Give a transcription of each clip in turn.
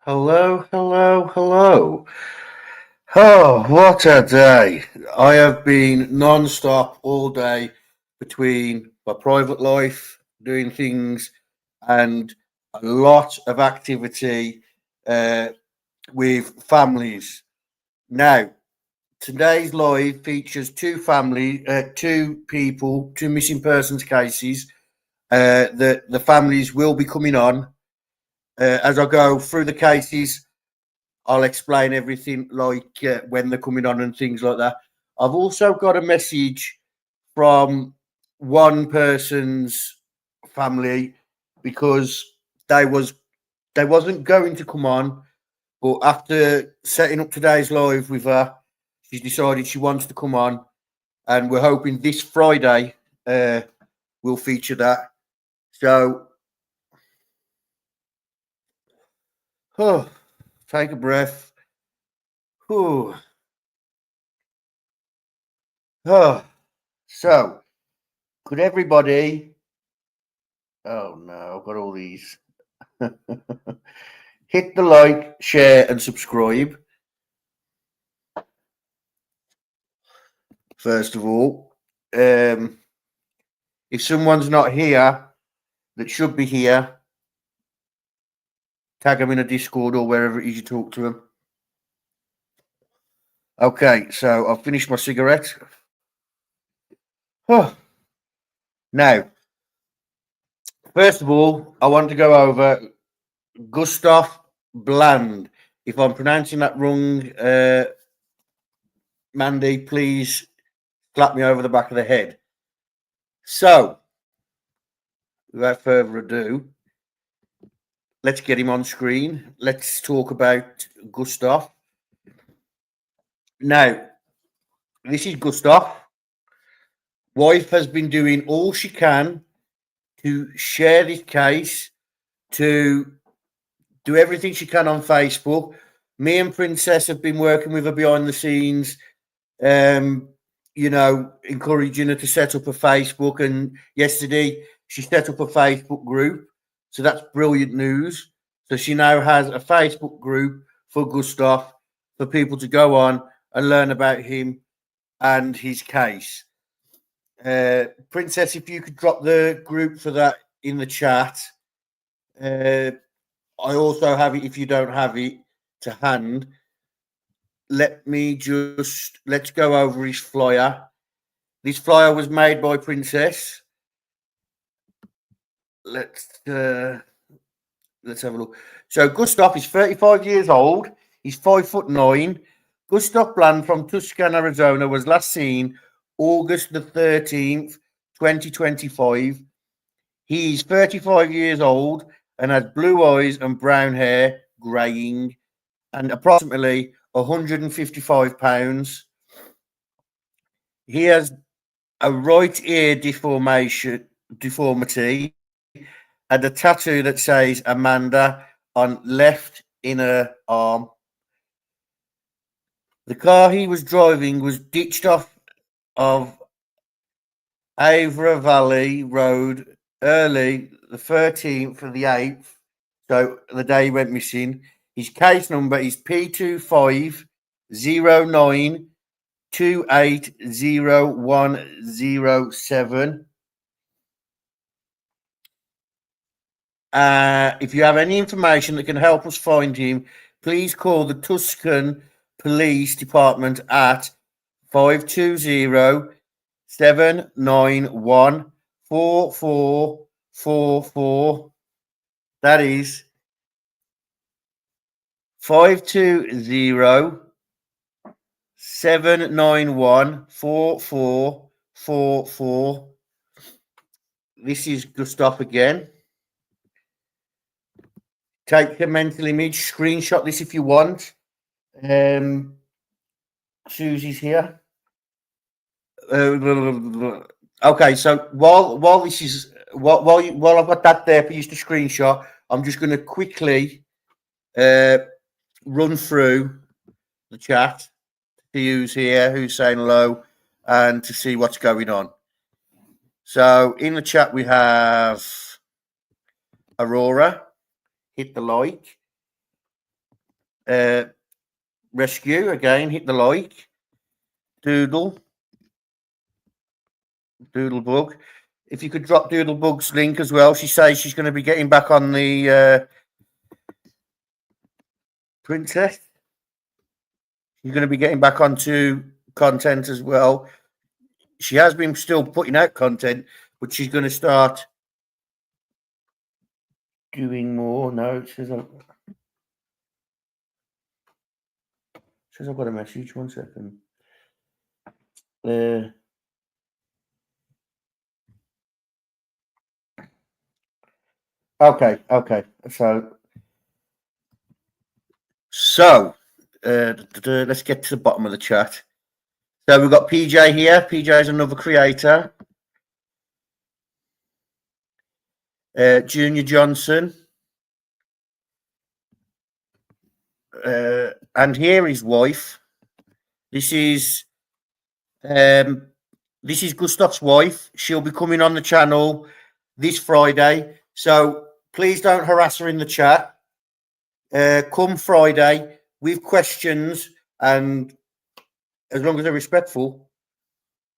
Hello, hello, hello. Oh, what a day. I have been non-stop all day between my private life, doing things, and a lot of activity uh, with families. Now, today's live features two people, two missing persons cases. The families will be coming on. As I go through the cases, I'll explain everything like when they're coming on and things like that. I've also got a message from one person's family because they was they wasn't going to come on, but after setting up today's live with her, she's decided she wants to come on, and we're hoping this Friday will feature that. So, oh, take a breath. Oh, oh. So, could everybody? Oh no, I've got all these. Hit the like, share, and subscribe. First of all, if someone's not here that should be here, tag them in a Discord or wherever it is you talk to them. Okay, so I've finished my cigarette. Oh. Now, first of all, I want to go over Gustav Bland. If I'm pronouncing that wrong, Mandy, please slap me over the back of the head. So, without further ado, let's get him on screen. Let's talk about Gustav. Now, this is Gustav. Wife has been doing all she can to share this case, to do everything she can on Facebook. Me and Princess have been working with her behind the scenes, encouraging her to set up a Facebook. And yesterday she set up a Facebook group. So that's brilliant news. So she now has a Facebook group for Gustav for people to go on and learn about him and his case. Princess, if you could drop the group for that in the chat. I also have it if you don't have it to hand. Let's go over his flyer. This flyer was made by Princess. Let's have a look. So Gustav is 35 years old. He's 5'9". Gustav Bland from Tucson, Arizona, was last seen August the 13th, 2025. He is 35 years old and has blue eyes and brown hair, graying, and approximately 155 pounds. He has a right ear deformity and a tattoo that says Amanda on left inner arm. The car he was driving was ditched off of Avra Valley Road early the 13th of the 8th, so the day he went missing. His case number is P2509280107. If you have any information that can help us find him, please call the Tucson Police Department at 520-791-4444. That is 520-791-4444. This is Gustav again. Take a mental image, screenshot this if you want. Susie's here. Okay, so while this is while I've got that there for you to screenshot, I'm just going to quickly run through the chat to see who's here, who's saying hello, and to see what's going on. So in the chat we have Aurora, hit the like. Rescue again, hit the like. Doodlebug. If you could drop Doodlebug's link as well. She says she's going to be getting back on the Princess. She's going to be getting back onto content as well. She has been still putting out content, but she's going to start doing more. No, it says I've got a message. 1 second. Okay. So let's get to the bottom of the chat. So we've got PJ here. PJ is another creator. Junior Johnson. And here his wife. This is Gustav's wife. She'll be coming on the channel this Friday. So please don't harass her in the chat. Come Friday with questions, and as long as they're respectful,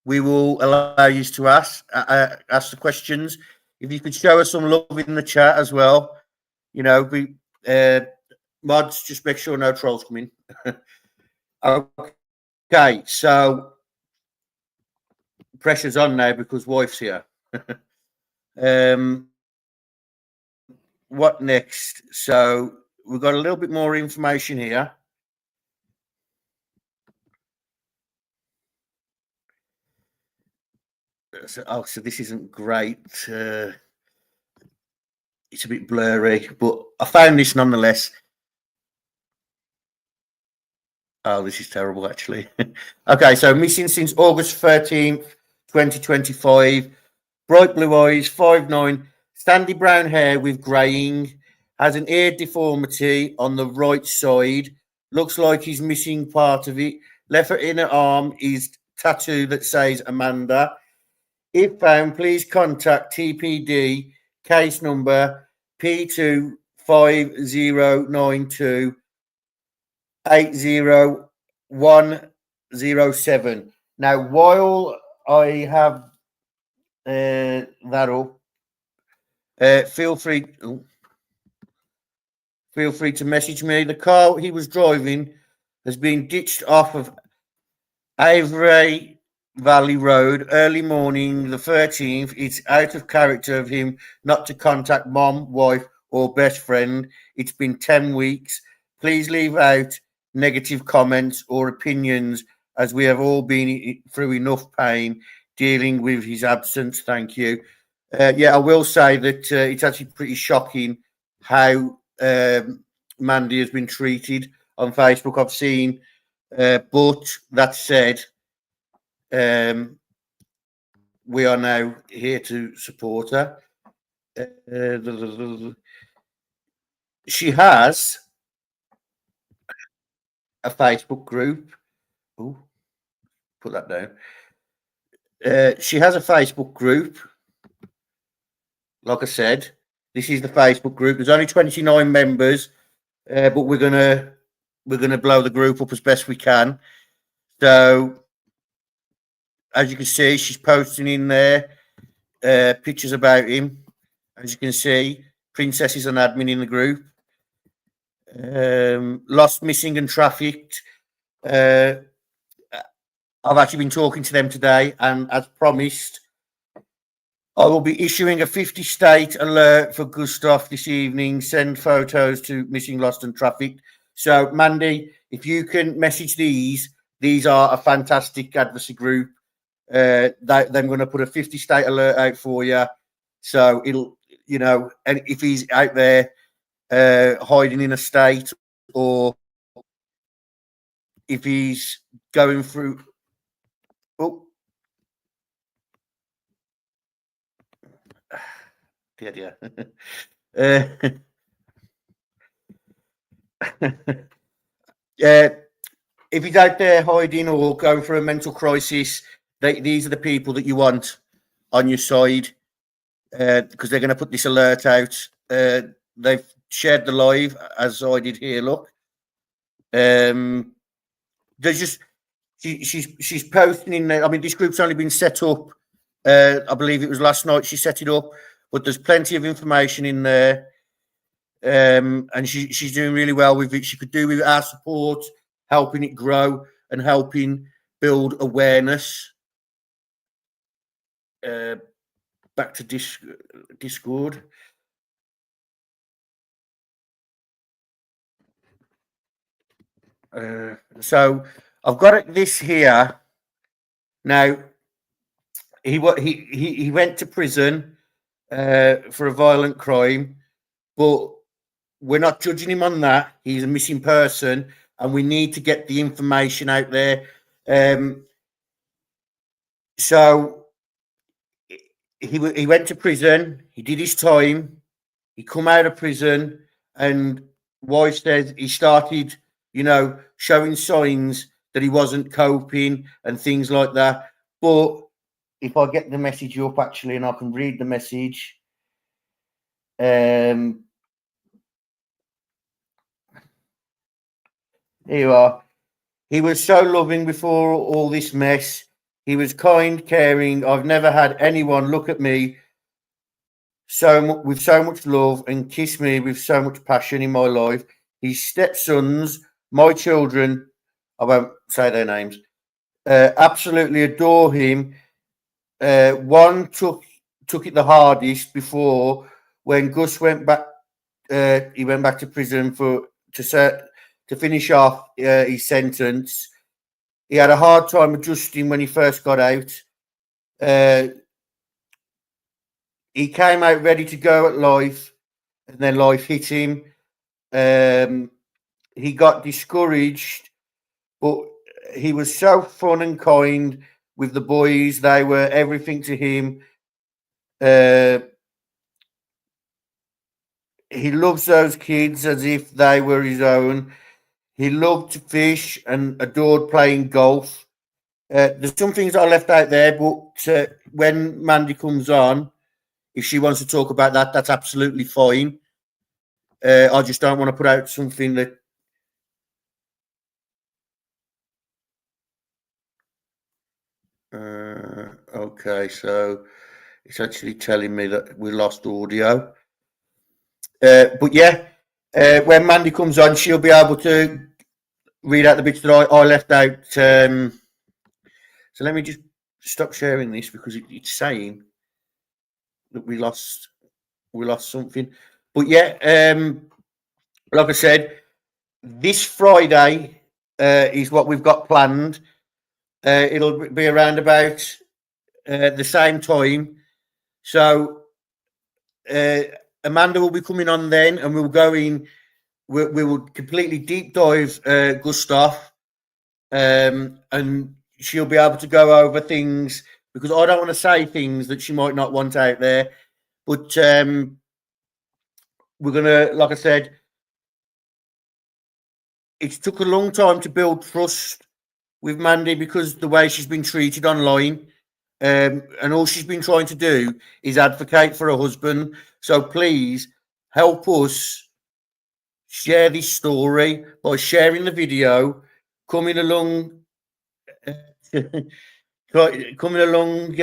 we will allow you to ask the questions. If you could show us some love in the chat as well, mods, just make sure no trolls come in. Okay, so pressure's on now because wife's here. What next? So we've got a little bit more information here. So this isn't great. It's a bit blurry, but I found this nonetheless. Oh, this is terrible, actually. Okay, so missing since August 13th, 2025. Bright blue eyes, 5'9", sandy brown hair with greying, has an ear deformity on the right side. Looks like he's missing part of it. Left inner arm is tattoo that says Amanda. If found, please contact TPD, case number P25092 80107. Now, while I have that up, feel free to message me. The car he was driving has been ditched off of Avery Valley Road early morning the 13th. It's out of character of him not to contact mom, wife, or best friend. It's been 10 weeks. Please leave out negative comments or opinions, as we have all been through enough pain dealing with his absence. Thank you. I will say that it's actually pretty shocking how Mandy has been treated on Facebook. I've seen, but that said, we are now here to support her. She has a Facebook group. Oh, put that down. She has a Facebook group. Like I said, this is the Facebook group. There's only 29 members, but we're gonna blow the group up as best we can. So, as you can see, she's posting in there pictures about him. As you can see, Princess is an admin in the group. Lost, missing, and trafficked. Uh, I've actually been talking to them today, and as promised, I will be issuing a 50 state alert for Gustav this evening. Send photos to missing, lost, and trafficked. So, Mandy, if you can message these are a fantastic advocacy group. They're going to put a 50 state alert out for you. So it'll, and if he's out there hiding in a state, or if he's going through, oh, yeah. uh, if he's out there hiding or going through a mental crisis, these are the people that you want on your side, because they're going to put this alert out. They've shared the live, as I did here. Look, there's just she's posting in there. I mean, this group's only been set up. I believe it was last night she set it up, but there's plenty of information in there. And she's doing really well with it. She could do with our support, helping it grow and helping build awareness. Back to Discord. So I've got this here now. He went to prison for a violent crime, but we're not judging him on that. He's a missing person, and we need to get the information out there. So he went to prison. He did his time. He come out of prison, and wife says he started, showing signs that he wasn't coping and things like that. But if I get the message up actually, and I can read the message. Here you are. He was so loving before all this mess. He was kind, caring. I've never had anyone look at me with so much love and kiss me with so much passion in my life. His stepsons, my children, I won't say their names, absolutely adore him. One took it the hardest before when Gus went back. He went back to prison to finish off his sentence. He had a hard time adjusting when he first got out. He came out ready to go at life, and then life hit him. He got discouraged, but he was so fun and kind with the boys. They were everything to him. He loves those kids as if they were his own. He loved to fish and adored playing golf. There's some things I left out there, but when Mandy comes on, if she wants to talk about that, that's absolutely fine. I just don't want to put out something that. Okay, so it's actually telling me that we lost audio. But yeah, when Mandy comes on, she'll be able to read out the bits that I left out. So let me just stop sharing this because it's saying that we lost something. But yeah, like I said, this Friday is what we've got planned. It'll be around about the same time. So Amanda will be coming on then, and we'll go in. We will completely deep dive Gustav, and she'll be able to go over things because I don't want to say things that she might not want out there. But we're gonna, like I said, it took a long time to build trust with Mandy because the way she's been treated online. And all she's been trying to do is advocate for her husband. So please help us share this story by sharing the video, coming along, coming along.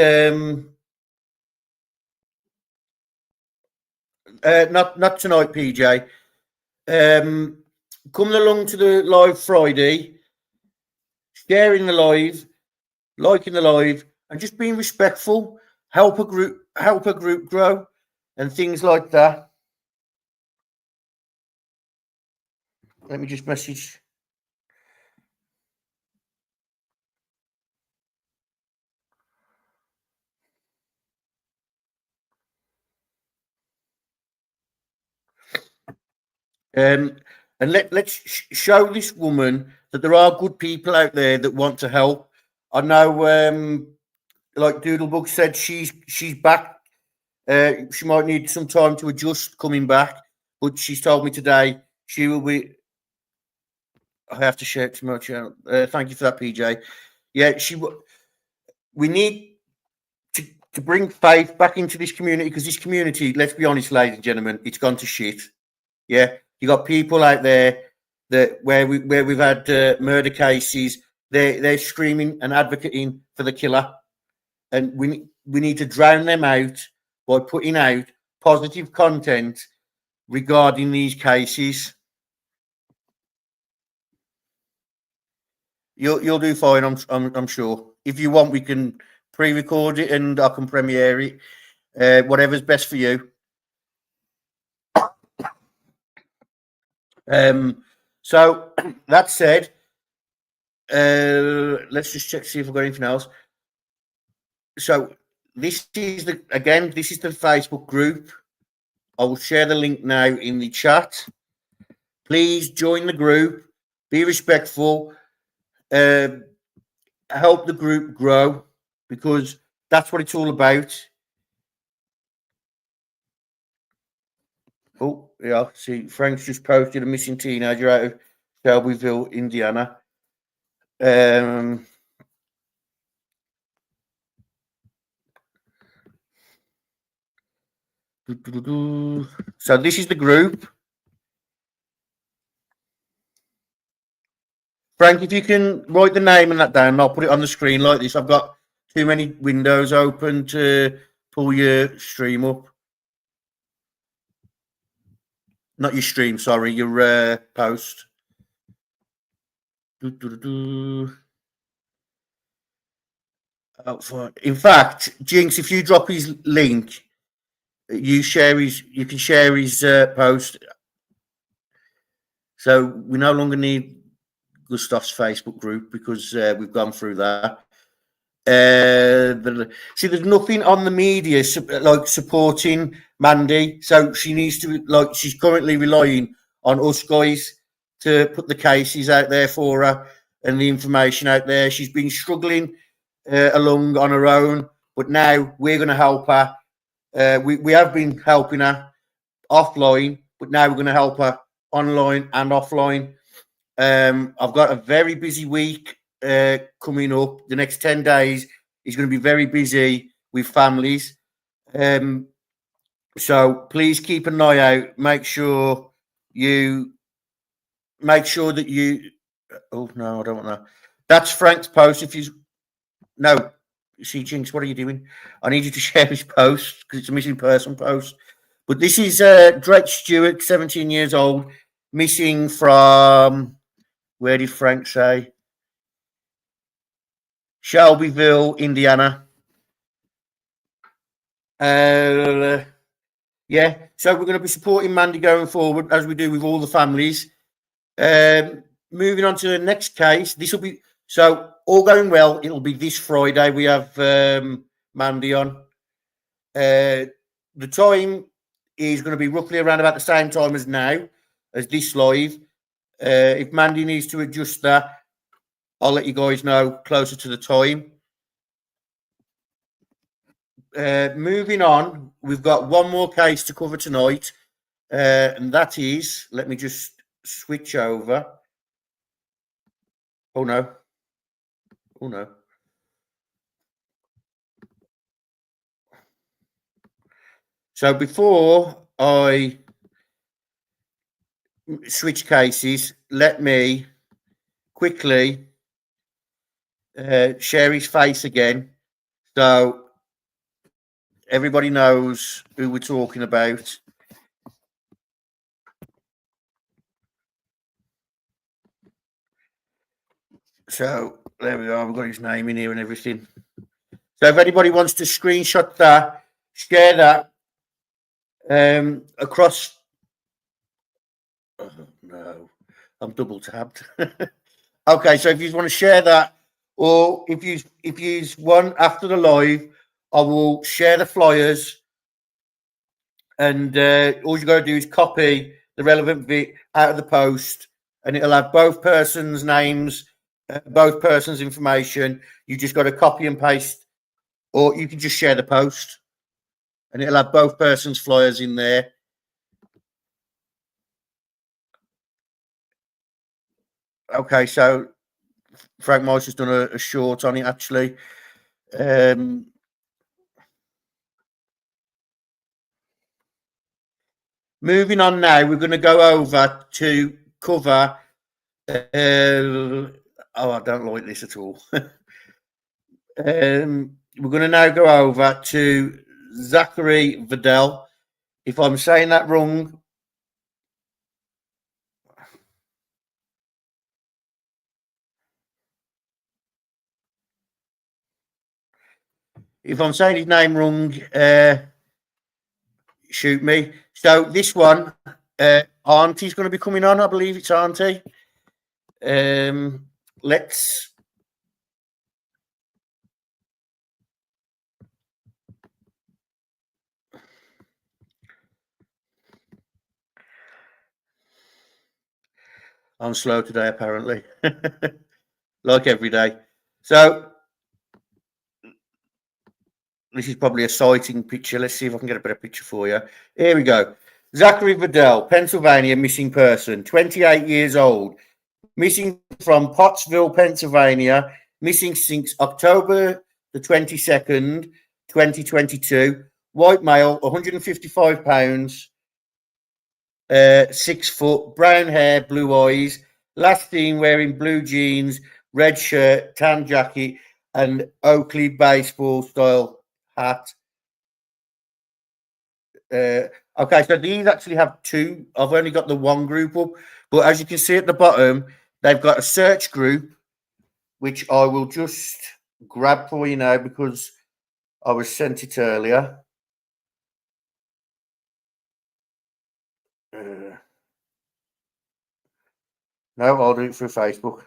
Not tonight, PJ. Coming along to the live Friday. sharing the live, liking the live, and just being respectful. Help a group grow, and things like that. Let me just message. Um, and let's show this woman that there are good people out there that want to help. I know, like Doodlebug said, she's back. She might need some time to adjust coming back, but she's told me today she will be. I have to share it to my channel. Thank you for that, PJ. Yeah, we need to bring faith back into this community, because this community, let's be honest, ladies and gentlemen, it's gone to shit. Yeah, you got people out there that where we've had murder cases, they're screaming and advocating for the killer, and we need to drown them out by putting out positive content regarding these cases. You'll do fine, I'm sure. If you want, we can pre-record it and I can premiere it. Whatever's best for you. So that said, let's just check to see if we've got anything else. So this is the Facebook group. I will share the link now in the chat. Please join the group. Be respectful. Help the group grow, because that's what it's all about. Oh, yeah. See, Frank's just posted a missing teenager out of Shelbyville, Indiana. So this is the group. Frank, if you can write the name and that down, I'll put it on the screen like this. I've got too many windows open to pull your stream up. Not your stream, sorry, your post. Oh, in fact, Jinx, if you drop his link, you can share his post. So we no longer need Gustav's Facebook group, because we've gone through that. See, there's nothing on the media like supporting Mandy, so she needs to, like, she's currently relying on us guys to put the cases out there for her and the information out there. She's been struggling along on her own, but now we're going to help her. We have been helping her offline, but now we're going to help her online and offline. I've got a very busy week coming up. The next 10 days is going to be very busy with families. So please keep an eye out. Make sure that you. Oh no, I don't want that. That's Frank's post. If you no, see, Jinx, what are you doing? I need you to share his post, because it's a missing person post. But this is Drake Stewart, 17 years old, missing from, where did Frank say? Shelbyville, Indiana. Yeah, so we're going to be supporting Mandy going forward, as we do with all the families. Moving on to the next case. This will be, so all going well, it'll be this Friday. We have Mandy on. The time is going to be roughly around about the same time as now, as this live. If Mandy needs to adjust that, I'll let you guys know closer to the time. Moving on, we've got one more case to cover tonight, and that is, let me just switch over. Oh no. Oh no. So before I switch cases, let me quickly share his face again, so everybody knows who we're talking about. So There we are. We've got his name in here and everything. So if anybody wants to screenshot that, share that across. Oh, no, I'm double tabbed. Okay, so if you want to share that, or if you want after the live, I will share the flyers, and all you got to do is copy the relevant bit out of the post, and it'll have both persons' names, both persons' information. You just got to copy and paste, or you can just share the post, and it'll have both persons' flyers in there. Okay, so Frank Mice has done a short on it actually. Moving on now, we're going to go over to cover. Oh, I don't like this at all. We're going to now go over to Zachary Vidal. If I'm saying that wrong, if I'm saying his name wrong, shoot me. So this one, Auntie's going to be coming on. I believe it's Auntie. Let's. I'm slow today, apparently, like every day. So this is probably a sighting picture. Let's see if I can get a better picture for you. Here we go. Zachary Vidal, Pennsylvania, missing person, 28 years old, missing from Pottsville, Pennsylvania, missing since October the 22nd, 2022. White male, 155 pounds, 6 foot, brown hair, blue eyes. Last seen wearing blue jeans, red shirt, tan jacket, and Oakley baseball style hat. Okay, so these actually have two. I've only got the one group up, but as you can see at the bottom, they've got a search group, which I will just grab for you now because I was sent it earlier. No, I'll do it through Facebook.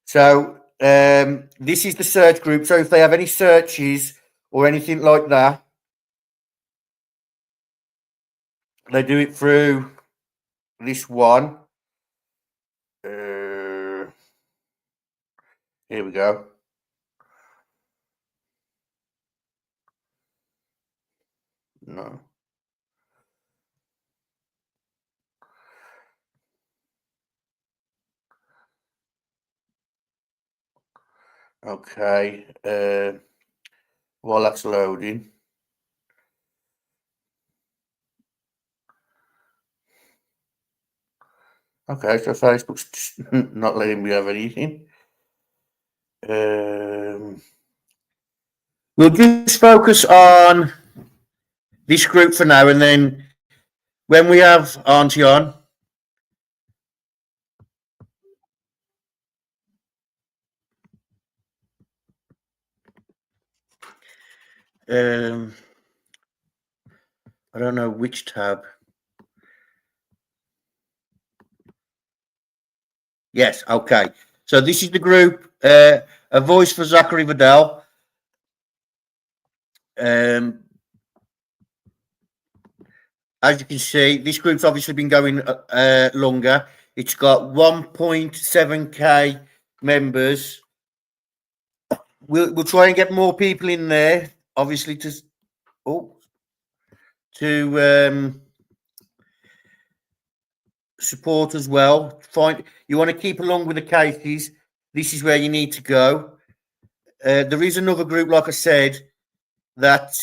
So this is the search group. So if they have any searches or anything like that, they do it through this one. Here we go. No. Okay. While that's loading. Okay, so Facebook's not letting me have anything. We'll just focus on this group for now, and then when we have Auntie on, I don't know which tab. Yes, okay. So this is the group, A Voice for Zachary Vidal. As you can see, this group's obviously been going longer. It's got 1.7k members. We'll try and get more people in there, obviously to support as well. You want to keep along with the cases. This is where you need to go. There is another group, like I said, that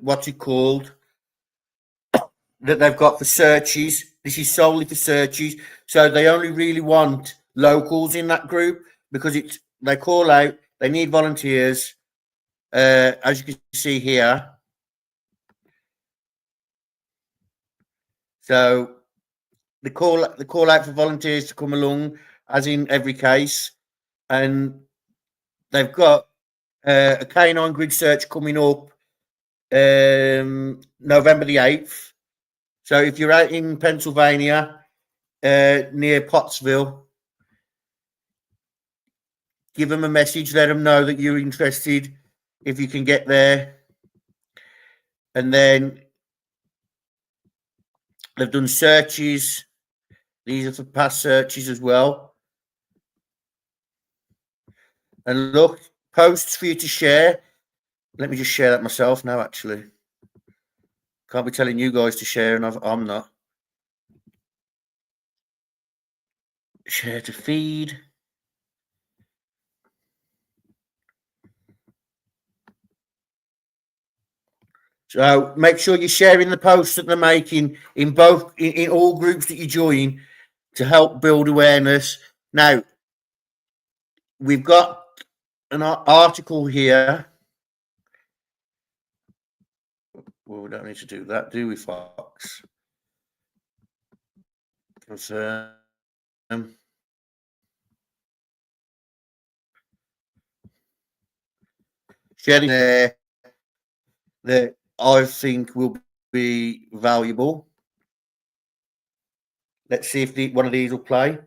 what's it called? That they've got for searches. This is solely for searches. So they only really want locals in that group because they call out, they need volunteers. As you can see here. So the call out for volunteers to come along. as in every case. And they've got a canine grid search coming up November the 8th. So if you're out in Pennsylvania, near Pottsville, give them a message, let them know that you're interested if you can get there. And then they've done searches. These are for past searches as well. And look, posts for you to share. Let me just share that myself now, actually. Can't be telling you guys to share, and I'm not. Share to feed. So make sure you're sharing the posts that they're making in all groups that you join to help build awareness. Now, we've got an article here. Well, we don't need to do that, do we, Fox? Confirm. Sharing there that I think will be valuable. Let's see if one of these will play.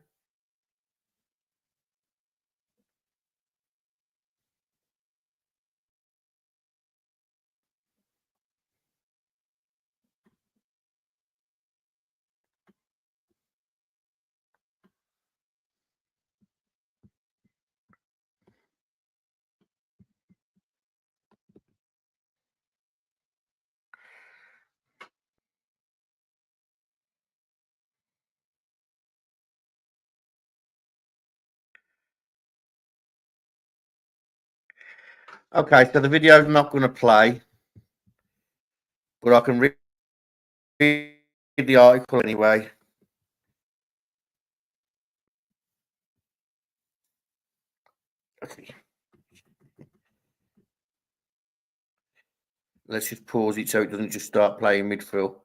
Okay, so the video is not going to play, but I can read the article anyway. Okay. Let's just pause it so it doesn't just start playing mid-fill.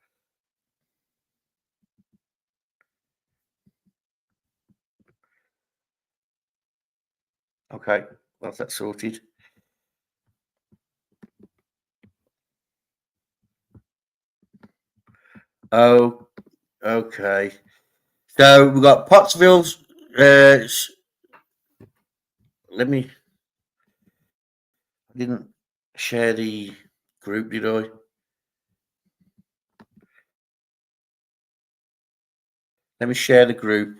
Okay, that's that sorted. Oh, okay. So we've got Pottsville's. Let me. I didn't share the group, did I? Let me share the group.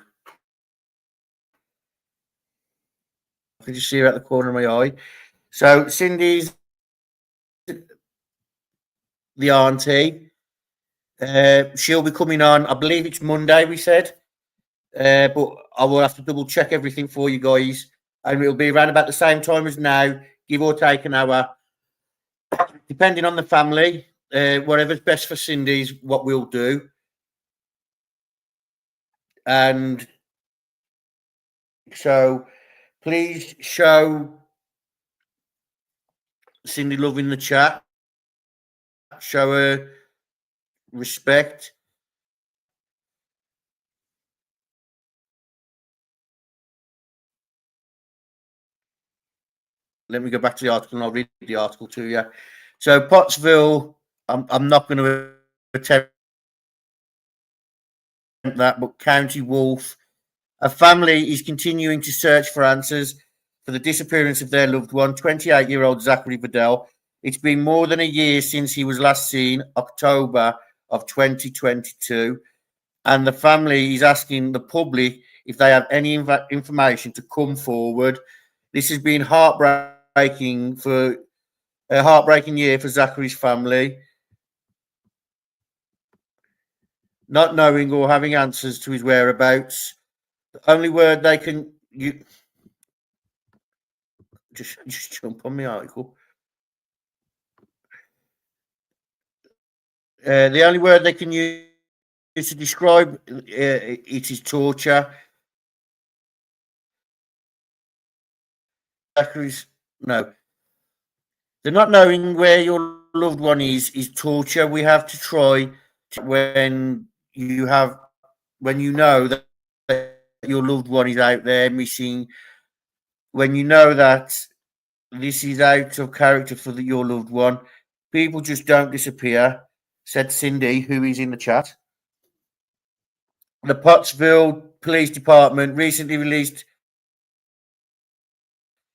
Can you see her at the corner of my eye? So Cindy's the auntie. She'll be coming on. I believe it's Monday. We said, but I will have to double check everything for you guys, and it'll be around about the same time as now, give or take an hour, depending on the family. Whatever's best for Cindy's what we'll do, and so please show Cindy love in the chat. Show her respect. Let me go back to the article and I'll read the article to you. So Pottsville, I'm not going to attempt that, but County Wolf, a family is continuing to search for answers for the disappearance of their loved one, 28-year-old Zachary Vidal. It's been more than a year since he was last seen, October of 2022, and the family is asking the public if they have any information to come forward. This has been heartbreaking for a heartbreaking year for Zachary's family, not knowing or having answers to his whereabouts. The only word they can just jump on the article. The only word they can use to describe it is torture. Zachary's no. They're not knowing where your loved one is torture. We have to try when you know that your loved one is out there missing, when you know that this is out of character for your loved one, people just don't disappear, said Cindy, who is in the chat. The Pottsville Police Department recently released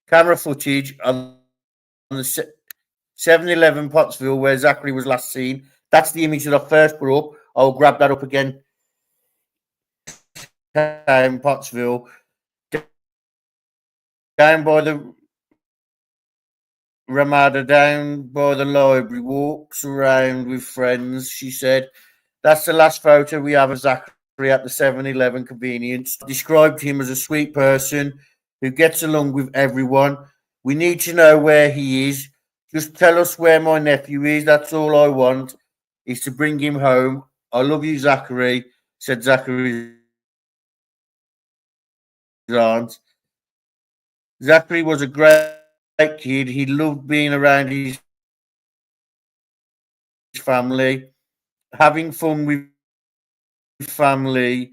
camera footage on the 7-Eleven Pottsville where Zachary was last seen. That's the image that I first put up. I'll grab that up again. Pottsville, down by the Ramada, down by the library, walks around with friends, she said. That's the last photo we have of Zachary at the 7-Eleven convenience. Described him as a sweet person who gets along with everyone. We need to know where he is. Just tell us where my nephew is. That's all I want, is to bring him home. I love you, Zachary, said Zachary's aunt. Zachary was a great kid. He loved being around his family, having fun with family,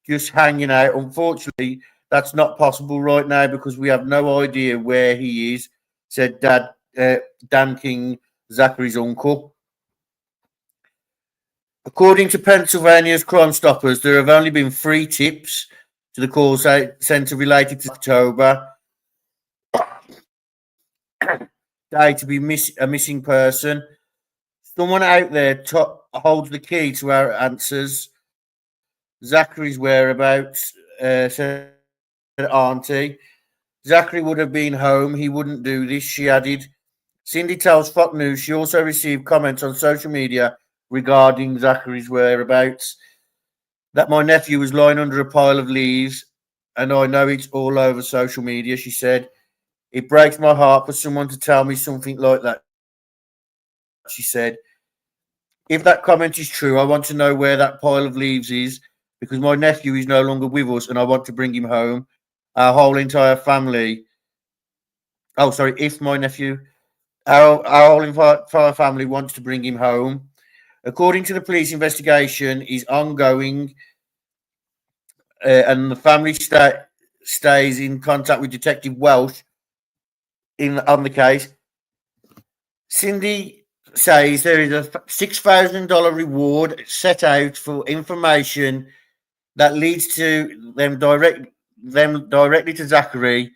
just hanging out. Unfortunately, that's not possible right now because we have no idea where he is, said Dan King, Zachary's uncle. According to Pennsylvania's Crime Stoppers, there have only been 3 tips to the call centre related to October day to be a missing person. Someone out there holds the key to our answers. Zachary's whereabouts, said Auntie. Zachary would have been home. He wouldn't do this, she added. Cindy tells Fox News she also received comments on social media regarding Zachary's whereabouts. That my nephew was lying under a pile of leaves, and I know it's all over social media, she said. It breaks my heart for someone to tell me something like that, she said. If that comment is true, I want to know where that pile of leaves is because my nephew is no longer with us and I want to bring him home. Our whole entire family. Oh, sorry. If my nephew, our whole entire family wants to bring him home. According to the police investigation, is ongoing, and the family stays in contact with Detective Welsh on the case. Cindy says there is a $6,000 reward set out for information that leads to them directly to Zachary.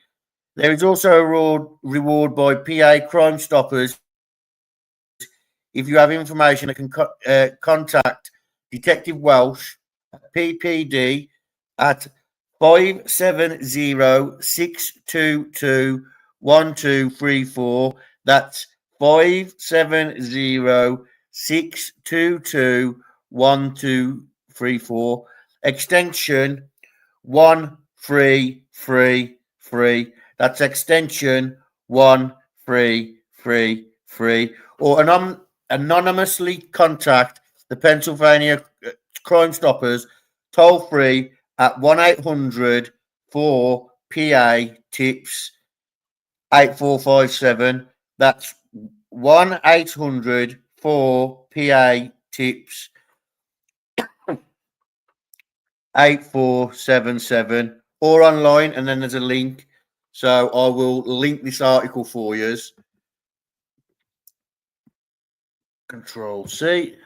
There is also a reward by PA Crime Stoppers if you have information that can contact Detective Welsh at PPD at 570-622-1234. That's 570-622-1234. Extension 1333. That's extension 1333. Or anonymously contact the Pennsylvania Crime Stoppers toll free at 1-800 4 PA tips 8457. That's 1-800 4 PA tips 8477, or online, and then there's a link. So I will link this article for you. Control C.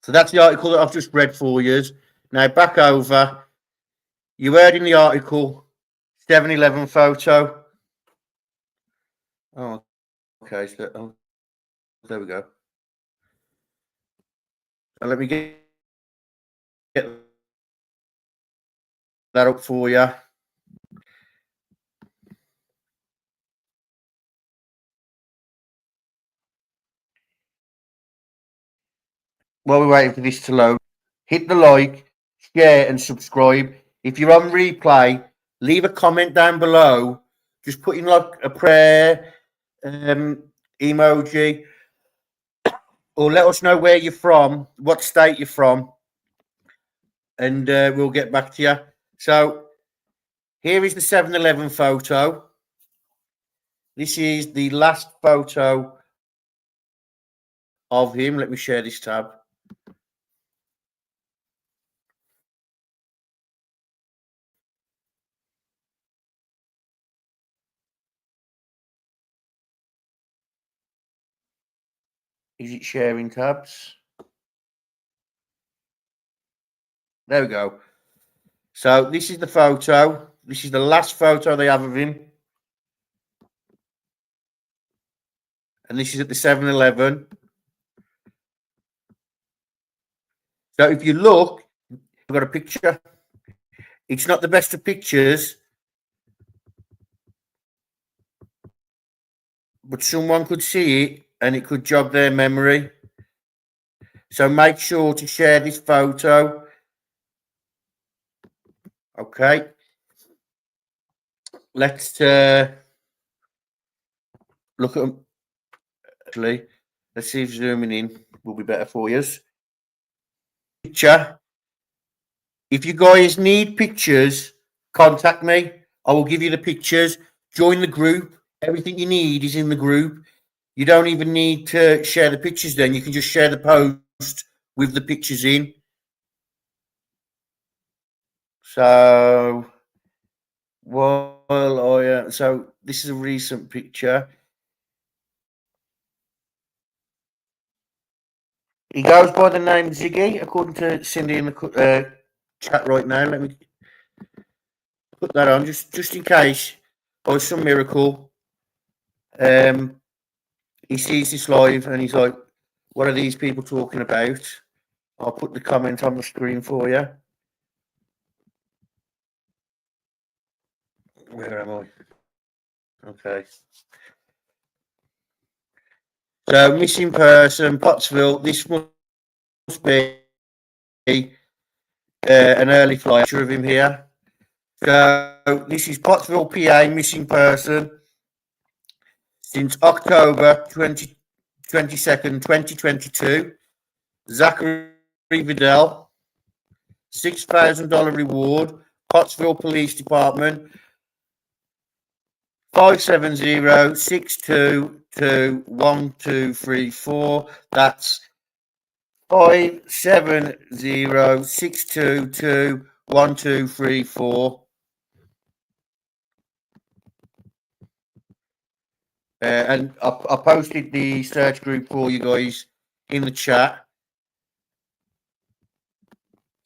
So that's the article that I've just read for you. Now back over. You heard in the article 7-Eleven photo. Oh, okay. So, there we go. So let me get that up for you. While we're waiting for this to load, hit the like, share, and subscribe. If you're on replay, leave a comment down below. Just put in like a prayer emoji, or let us know where you're from, what state you're from, and we'll get back to you. So here is the 7-Eleven photo. This is the last photo of him. Let me share this tab. Is it sharing tabs? There we go. So this is the photo. This is the last photo they have of him. And this is at the 7-Eleven. So if you look, we've got a picture. It's not the best of pictures, but someone could see it and it could jog their memory. So make sure to share this photo. Okay. Let's look at them. Actually, let's see if zooming in will be better for you. Picture. If you guys need pictures, contact me. I will give you the pictures. Join the group. Everything you need is in the group. You don't even need to share the pictures then. You can just share the post with the pictures in. So, so this is a recent picture. He goes by the name Ziggy, according to Cindy in the chat right now. Let me put that on just in case by some miracle he sees this live and he's like, what are these people talking about? I'll put the comment on the screen for you. Where am I? Okay. So missing person, Pottsville. This must be an early flight of him here. So this is Pottsville, PA, missing person since October 22nd, 2022. Zachary Vidal, $6,000 reward, Pottsville Police Department, 570-622-1234. That's 570-622-1234. And I posted the search group for you guys in the chat.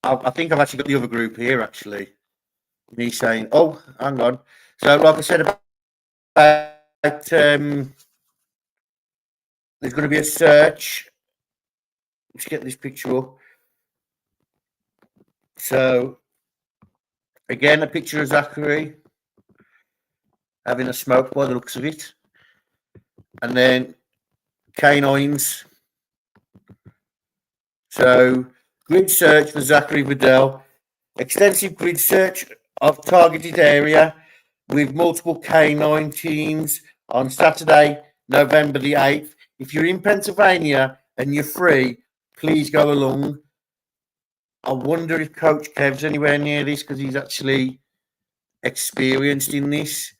I think I've actually got the other group here, actually. Me saying, oh, hang on. So, like I said about there's going to be a search. Let's get this picture up. So, again, a picture of Zachary having a smoke by the looks of it. And then canines. So, grid search for Zachary Vidal. Extensive grid search of targeted area with multiple canine teams on Saturday, November the 8th. If you're in Pennsylvania and you're free, please go along. I wonder if Coach Kev's anywhere near this because he's actually experienced in this.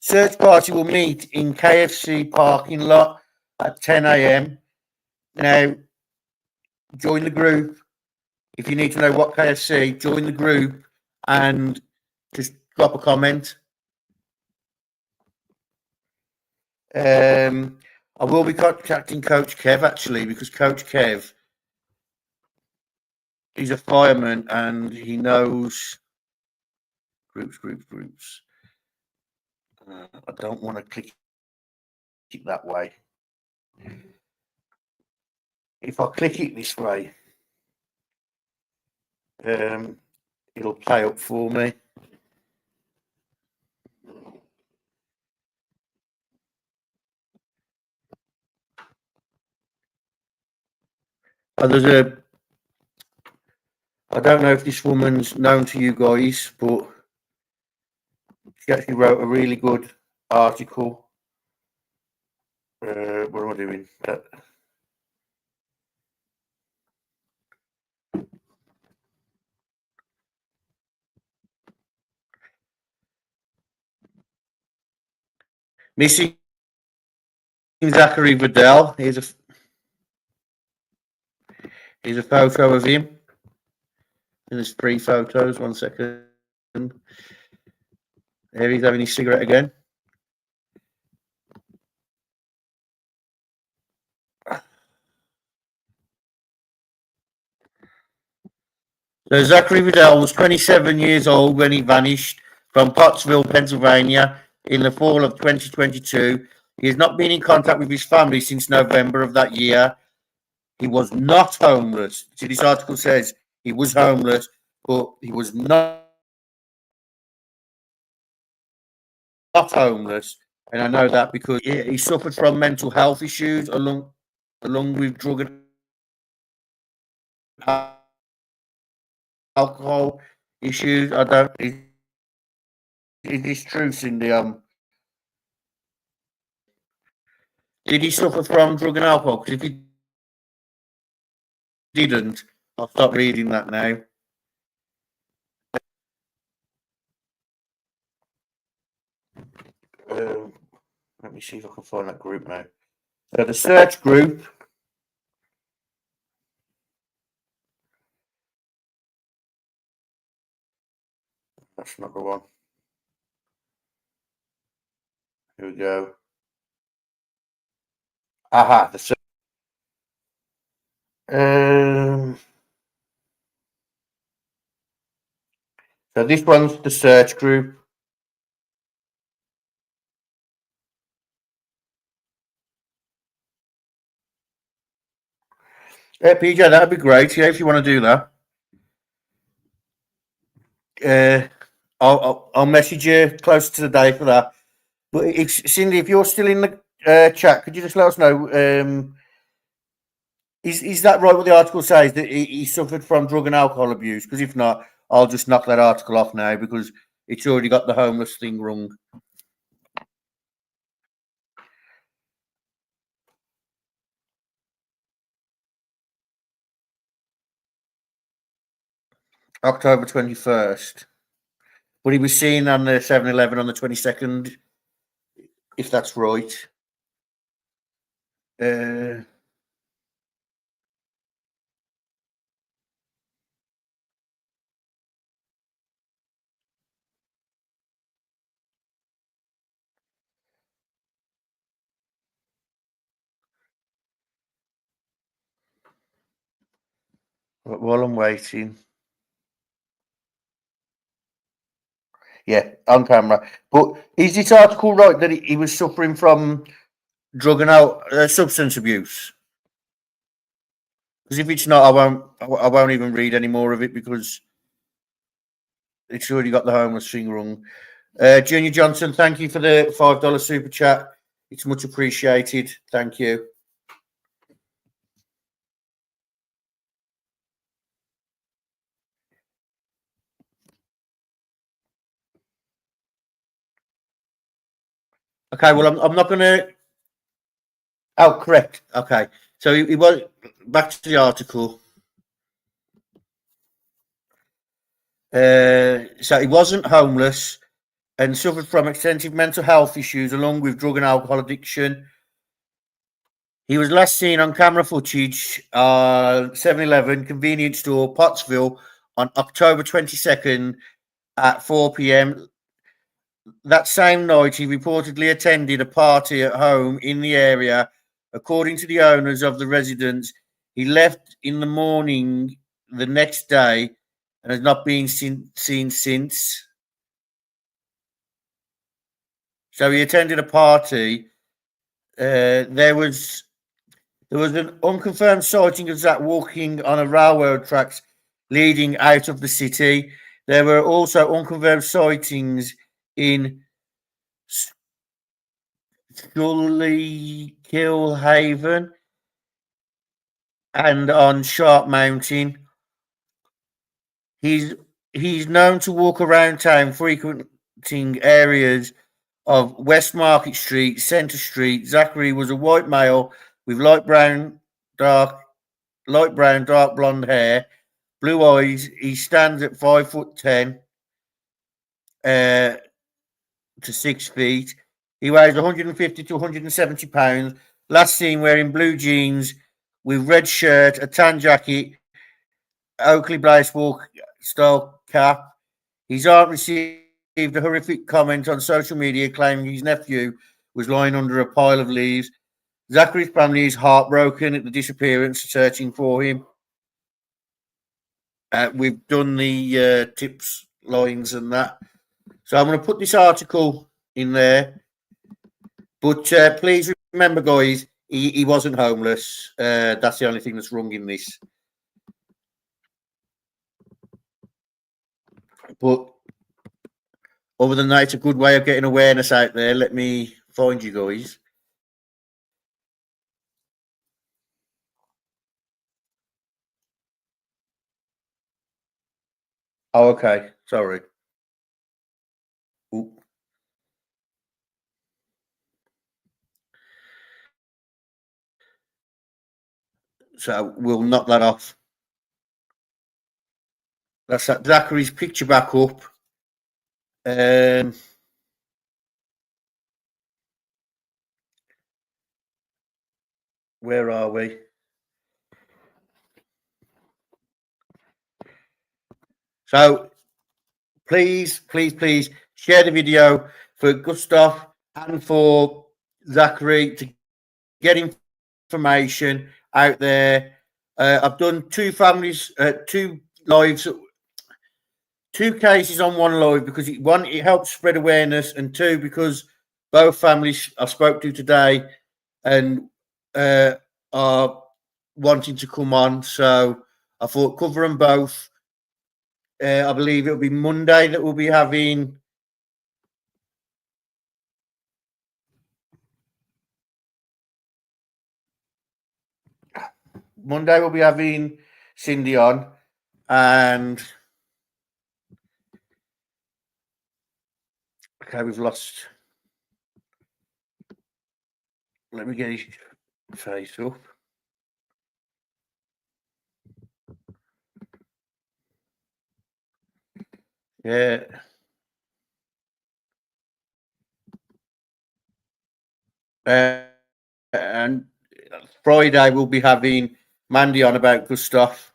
Search party will meet in KFC parking lot at 10 a.m. Now, join the group. If you need to know what KFC, join the group and just drop a comment. I will be contacting Coach Kev actually because Coach Kev, he's a fireman and he knows groups. I don't want to click it that way. If I click it this way, it'll play up for me. I don't know if this woman's known to you guys, but she actually wrote a really good article What am I doing? Missing Zachary Vidal. Here's a photo of him. And there's 3 photos. 1 second. There he's having his cigarette again. So Zachary Vidal was 27 years old when he vanished from Pottsville, Pennsylvania in the fall of 2022. He has not been in contact with his family since November of that year. He was not homeless. So this article says he was homeless, but he was not homeless. And I know that because he suffered from mental health issues along with drug and alcohol issues. I don't. Is this true, Cindy? Did he suffer from drug and alcohol? Because if he didn't, I'll stop reading that now. Let me see if I can find that group now. So the search group. That's not the one. Here we go. Aha, so this one's the search group. Yeah, PJ, that'd be great. Yeah, if you want to do that. I'll message you closer to the day for that. But Cindy, if you're still in the chat, could you just let us know? Is that right? What the article says that he suffered from drug and alcohol abuse? Because if not, I'll just knock that article off now because it's already got the homeless thing wrong. October 21st. But he was seen on the 7-Eleven on the 22nd, if that's right. While I'm waiting. Yeah, on camera. But is this article right that he was suffering from drug and substance abuse? Because if it's not, I won't even read any more of it because it's already got the homeless thing wrong. Junior Johnson, thank you for the $5 super chat. It's much appreciated. Thank you. Okay, well, I'm not going to. Oh, correct. Okay, so he was back to the article. So he wasn't homeless and suffered from extensive mental health issues along with drug and alcohol addiction. He was last seen on camera footage 7-Eleven convenience store, Pottsville, on October 22nd at 4 p.m. That same night, he reportedly attended a party at home in the area. According to the owners of the residence, he left in the morning the next day and has not been seen since. So he attended a party. There was an unconfirmed sighting of Zach walking on a railroad tracks leading out of the city. There were also unconfirmed sightings in Schuylkill and on Sharp Mountain. He's known to walk around town, frequenting areas of West Market Street, Centre Street. Zachary was a white male with light brown, dark blonde hair, blue eyes. He stands at 5'10" to 6 feet. He weighs 150 to 170 pounds. Last seen wearing blue jeans with red shirt, a tan jacket, Oakley baseball style cap. His aunt received a horrific comment on social media claiming his nephew was lying under a pile of leaves. Zachary's family is heartbroken at the disappearance, searching for him. We've done the tips, lines, and that. So I'm going to put this article in there. But please remember, guys, he wasn't homeless. That's the only thing that's wrong in this. But other than that, it's a good way of getting awareness out there. Let me find you guys. Oh, okay. Sorry. Ooh. So we'll knock that off. That's Zachary's picture back up. Where are we? So please share the video for Gustav and for Zachary to get information out there. I've done two lives, two cases on one live because it helps spread awareness, and two because both families I spoke to today and are wanting to come on. So I thought cover them both. I believe it'll be Monday that we'll be having. Monday we'll be having Cindy on, and okay, we've lost. Let me get his face up. Yeah. And Friday we'll be having Mandy on about Gustav.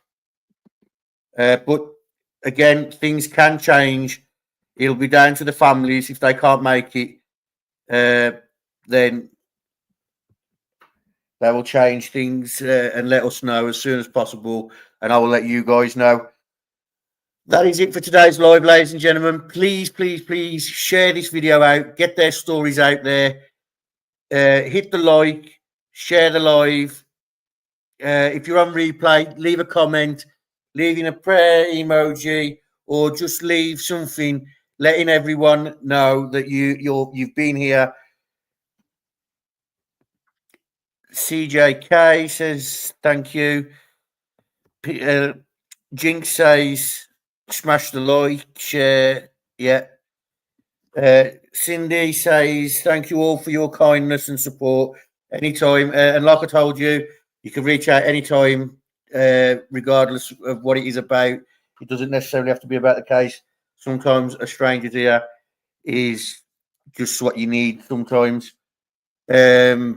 But again, things can change. It'll be down to the families. If they can't make it, then they will change things and let us know as soon as possible. And I will let you guys know. That is it for today's live, ladies and gentlemen. Please share this video out. Get their stories out there. Hit the like. Share the live. If you're on replay, leave a comment, leaving a prayer emoji, or just leave something letting everyone know that you've been here. CJK says thank you. Jinx says smash the like, share. Yeah. Cindy says thank you all for your kindness and support anytime. And like I told you, you can reach out anytime, regardless of what it is about. It doesn't necessarily have to be about the case. Sometimes a stranger's ear is just what you need sometimes. Right,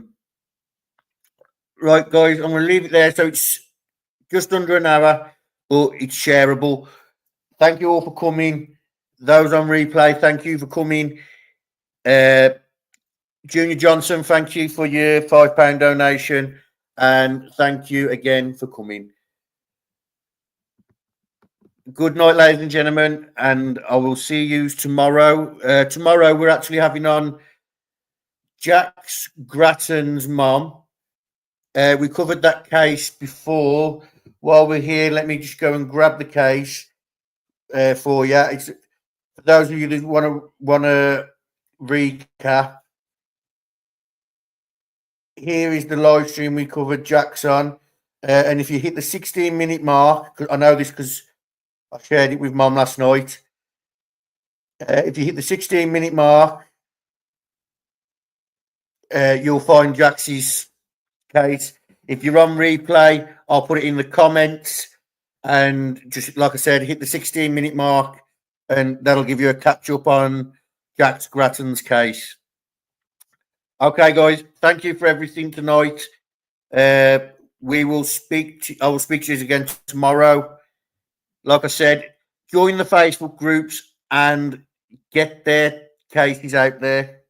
guys, I'm going to leave it there. So it's just under an hour, but it's shareable. Thank you all for coming. Those on replay, thank you for coming. Junior Johnson, thank you for your £5 donation, and thank you again for coming. Good night, ladies and gentlemen, and I will see you tomorrow. Tomorrow we're actually having on Jack's Grattan's mom. We covered that case before. While we're here, let me just go and grab the case for you. It's for those of you that want to recap. Here is the live stream we covered Jack's on, and if you hit the 16-minute mark, I know this because I shared it with Mum last night. If you hit the 16-minute mark, you'll find Jax's case. If you're on replay, I'll put it in the comments. And just like I said, hit the 16-minute mark, and that'll give you a catch up on Jax Grattan's case. Okay, guys, thank you for everything tonight. We will I will speak to you again tomorrow. Like I said, join the Facebook groups and get their cases out there.